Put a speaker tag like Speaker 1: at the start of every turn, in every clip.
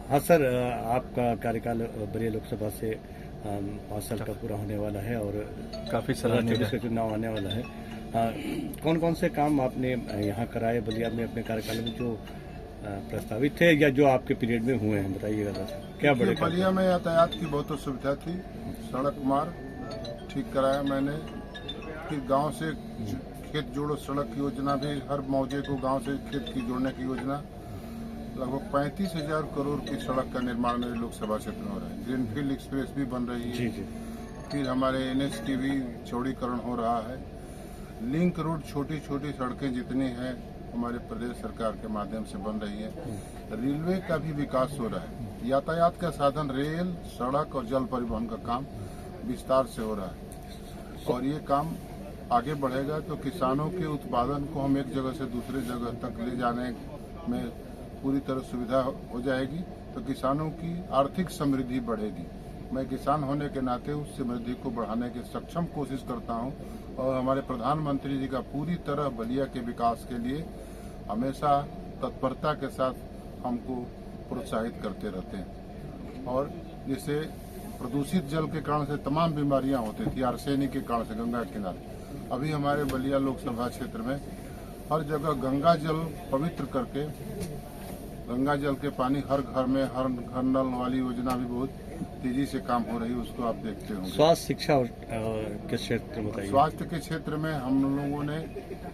Speaker 1: हाँ सर, आपका कार्यकाल बलिया लोकसभा से 5 साल का पूरा होने वाला है और
Speaker 2: काफ़ी सराहनीय
Speaker 1: 2024 का चुनाव आने वाला है। कौन कौन से काम आपने यहाँ कराए बलिया में अपने कार्यकाल में, जो प्रस्तावित थे या जो आपके पीरियड में हुए हैं, बताइएगा सर। क्या बड़े काम?
Speaker 3: बलिया में यातायात की बहुत सुविधा थी। सड़क मार्ग ठीक कराया मैंने। फिर गांव से खेत जोड़ो सड़क की योजना भी, हर मौजे को गांव से खेत की जोड़ने की योजना। लगभग 35,000 करोड़ की सड़क का निर्माण मेरे लोकसभा क्षेत्र में हो रहा है। ग्रीनफील्ड एक्सप्रेस भी बन रही है।
Speaker 1: जी जी।
Speaker 3: फिर हमारे NH की भी चौड़ीकरण हो रहा है। लिंक रोड, छोटी छोटी सड़कें जितनी हैं हमारे प्रदेश सरकार के माध्यम से बन रही है। रेलवे का भी विकास हो रहा है। यातायात का साधन रेल, सड़क और जल परिवहन का काम विस्तार से हो रहा है और ये काम आगे बढ़ेगा तो किसानों के उत्पादन को हम एक जगह से दूसरे जगह तक ले जाने में पूरी तरह सुविधा हो जाएगी, तो किसानों की आर्थिक समृद्धि बढ़ेगी। मैं किसान होने के नाते उस समृद्धि को बढ़ाने की सक्षम कोशिश करता हूं और हमारे प्रधानमंत्री जी का पूरी तरह बलिया के विकास के लिए हमेशा तत्परता के साथ हमको प्रोत्साहित करते रहते हैं। और जैसे प्रदूषित जल के कारण से तमाम बीमारियां होती थी, आर्सेनिक के कारण से गंगा किनारे, अभी हमारे बलिया लोकसभा क्षेत्र में हर जगह गंगा जल पवित्र करके गंगा जल के पानी हर घर में, हर घर नल वाली योजना भी बहुत तेजी से काम हो रही है, उसको आप देखते होंगे।
Speaker 1: स्वास्थ्य शिक्षा के क्षेत्र में बताइए।
Speaker 3: स्वास्थ्य के क्षेत्र में हम लोगों ने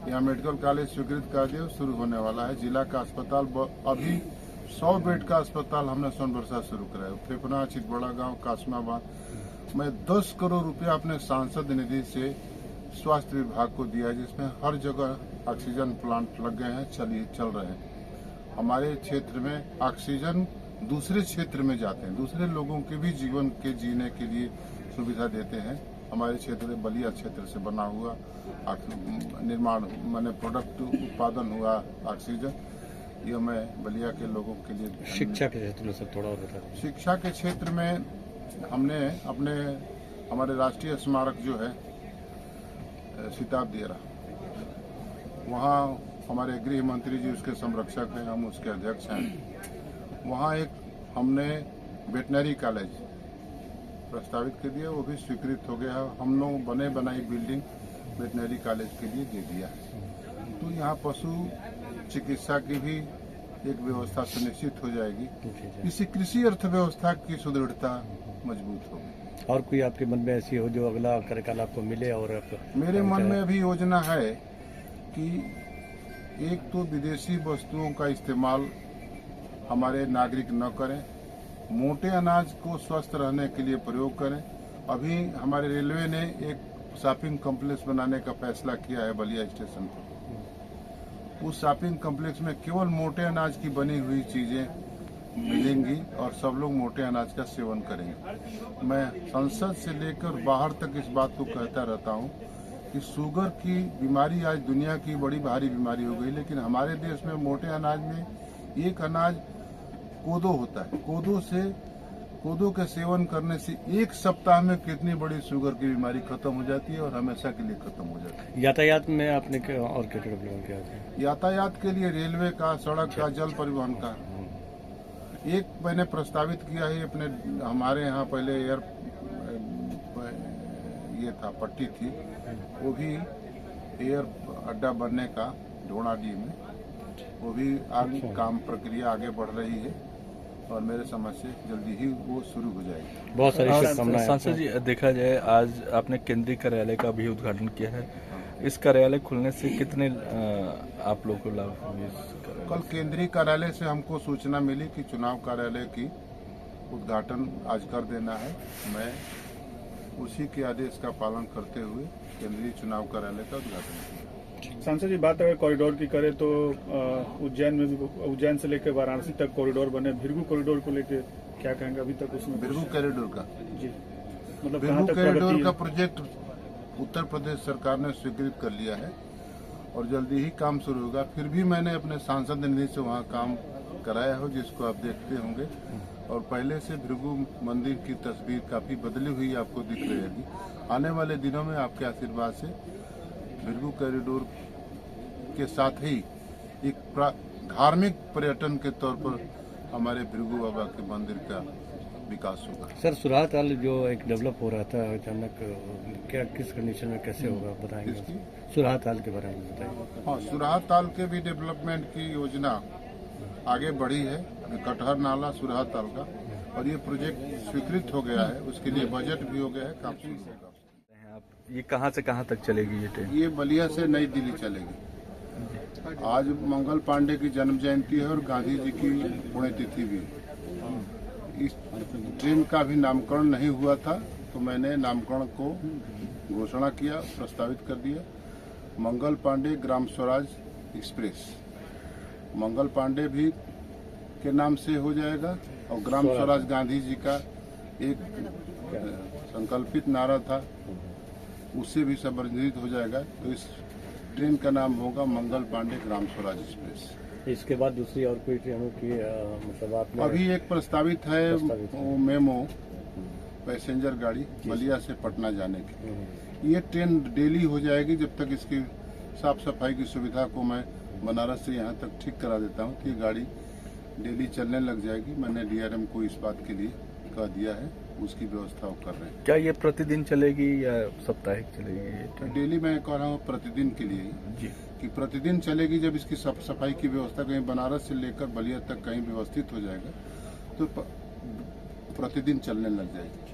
Speaker 3: यहाँ मेडिकल कॉलेज स्वीकृत कर दिया, शुरू होने वाला है। जिला का अस्पताल अभी 100 बेड का अस्पताल हमने सोनबरसा शुरू कराया। फेफना, चितबड़ा गाँव, कासमाबाद। मैं 10 करोड़ रुपया अपने सांसद निधि से स्वास्थ्य विभाग को दिया, जिसमें हर जगह ऑक्सीजन प्लांट लग गए हैं, चल रहे हैं। हमारे क्षेत्र में ऑक्सीजन दूसरे क्षेत्र में जाते हैं, दूसरे लोगों के भी जीवन के जीने के लिए सुविधा देते हैं। हमारे क्षेत्र बलिया क्षेत्र से बना हुआ निर्माण माने प्रोडक्ट उत्पादन हुआ ऑक्सीजन, ये मैं बलिया के लोगों के लिए।
Speaker 1: शिक्षा के क्षेत्र में सर थोड़ा और बता दीजिए।
Speaker 3: शिक्षा के क्षेत्र में हमने हमारे राष्ट्रीय स्मारक जो है सिताब दियरा, वहाँ हमारे गृह मंत्री जी उसके संरक्षक हैं, हम उसके अध्यक्ष हैं। वहाँ एक हमने वेटनरी कॉलेज प्रस्तावित कर दिया, वो भी स्वीकृत हो गया है। हम लोग बने बनाई बिल्डिंग वेटनरी कॉलेज के लिए दे दिया है, तो यहाँ पशु चिकित्सा की भी एक व्यवस्था सुनिश्चित हो जाएगी। इससे कृषि अर्थव्यवस्था की सुदृढ़ता मजबूत होगी।
Speaker 1: और कोई आपके मन में ऐसी हो जो अगला कार्यकाल आपको मिले? और
Speaker 3: मेरे मन में अभी योजना है कि एक तो विदेशी वस्तुओं का इस्तेमाल हमारे नागरिक न करें, मोटे अनाज को स्वस्थ रहने के लिए प्रयोग करें। अभी हमारे रेलवे ने एक शॉपिंग कॉम्प्लेक्स बनाने का फैसला किया है बलिया स्टेशन पर। उस शॉपिंग कॉम्प्लेक्स में केवल मोटे अनाज की बनी हुई चीजें मिलेंगी और सब लोग मोटे अनाज का सेवन करेंगे। मैं संसद से लेकर बाहर तक इस बात को कहता रहता हूँ कि शुगर की बीमारी आज दुनिया की बड़ी भारी बीमारी हो गई, लेकिन हमारे देश में मोटे अनाज में एक अनाज कोदो होता है। कोदो के सेवन करने से एक सप्ताह में कितनी बड़ी शुगर की बीमारी खत्म हो जाती है और हमेशा के लिए खत्म हो जाती है।
Speaker 1: यातायात में आपने और क्या डेवलपमेंट किया है?
Speaker 3: यातायात के लिए रेलवे का, सड़क का, जल परिवहन का एक मैंने प्रस्तावित किया है। अपने हमारे यहाँ पहले ये था, पट्टी थी, वो भी एयर अड्डा बनने का ढोणाडीह में, वो भी आगे काम प्रक्रिया आगे बढ़ रही है और मेरे समझ से जल्दी ही वो शुरू हो जाएगी।
Speaker 1: बहुत सारी शुभकामनाएं।
Speaker 2: सांसद जी, देखा जाए आज आपने केंद्रीय कार्यालय का भी उद्घाटन किया है। इस कार्यालय खुलने से कितने आप लोगों को लाभ होंगे?
Speaker 3: कल केंद्रीय कार्यालय से हमको सूचना मिली कि चुनाव कार्यालय की उद्घाटन आज कर देना है। मैं उसी के आदेश का पालन करते हुए केंद्रीय चुनाव कार्यालय का उद्घाटन किया।
Speaker 4: सांसद जी, बात अगर कॉरिडोर की करें तो उज्जैन में भी, उज्जैन से लेकर वाराणसी तक कॉरिडोर बने। भृगु कॉरिडोर को लेकर क्या कहेंगे? अभी तक उसमें
Speaker 3: भृगु कॉरिडोर का
Speaker 4: जी मतलब
Speaker 3: भृगु कॉरिडोर का प्रोजेक्ट उत्तर प्रदेश सरकार ने स्वीकृत कर लिया है और जल्दी ही काम शुरू होगा। फिर भी मैंने अपने सांसद निधि से वहाँ काम कराया हो, जिसको आप देखते होंगे। और पहले से भृगु मंदिर की तस्वीर काफी बदली हुई आपको दिख रहेगी। आने वाले दिनों में आपके आशीर्वाद से भृगु कॉरिडोर के साथ ही एक धार्मिक पर्यटन के तौर पर हमारे भृगु बाबा के मंदिर का विकास होगा।
Speaker 1: सर सुराह ताल जो एक डेवलप हो रहा था अचानक, क्या किस कंडीशन में कैसे होगा बताएंगे?
Speaker 3: किसकी?
Speaker 1: सुराह ताल के बारे में बताइए।
Speaker 3: हाँ, सुराह ताल के भी डेवलपमेंट की योजना आगे बढ़ी है। कटहर नाला सुराह ताल का, और ये प्रोजेक्ट स्वीकृत हो गया है, उसके लिए बजट भी हो गया है, काम शुरू होगा।
Speaker 2: आप ये कहाँ से कहाँ तक चलेगी ये ट्रेन?
Speaker 3: ये बलिया से नई दिल्ली चलेगी। आज मंगल पांडे की जन्म जयंती है और गांधी जी की पुण्यतिथि भी है। इस ट्रेन का भी नामकरण नहीं हुआ था, तो मैंने नामकरण को घोषणा किया, प्रस्तावित कर दिया। मंगल पांडे ग्राम स्वराज एक्सप्रेस, मंगल पांडे भी के नाम से हो जाएगा, और ग्राम स्वराज गांधी जी का एक संकल्पित नारा था, उससे भी संबंधित हो जाएगा। तो इस ट्रेन का नाम होगा मंगल पांडे ग्राम स्वराज एक्सप्रेस।
Speaker 1: इसके बाद दूसरी और कोई ट्रेनों की मतलब आपने
Speaker 3: अभी एक प्रस्तावित है वो मेमो पैसेंजर गाड़ी बलिया से पटना जाने की। ये ट्रेन डेली हो जाएगी जब तक इसकी साफ सफाई की सुविधा को मैं बनारस से यहाँ तक ठीक करा देता हूँ कि ये गाड़ी डेली चलने लग जाएगी। मैंने डीआरएम को इस बात के लिए कह दिया है, उसकी व्यवस्था वो कर रहे हैं।
Speaker 2: क्या ये प्रतिदिन चलेगी या साप्ताहिक चलेगी ये ट्रेन?
Speaker 3: डेली मैं कह रहा हूँ प्रतिदिन के लिए
Speaker 2: जी,
Speaker 3: कि प्रतिदिन चलेगी। जब इसकी साफ सफाई की व्यवस्था कहीं बनारस से लेकर बलिया तक कहीं व्यवस्थित हो जाएगा तो प्रतिदिन चलने लग जाएगी।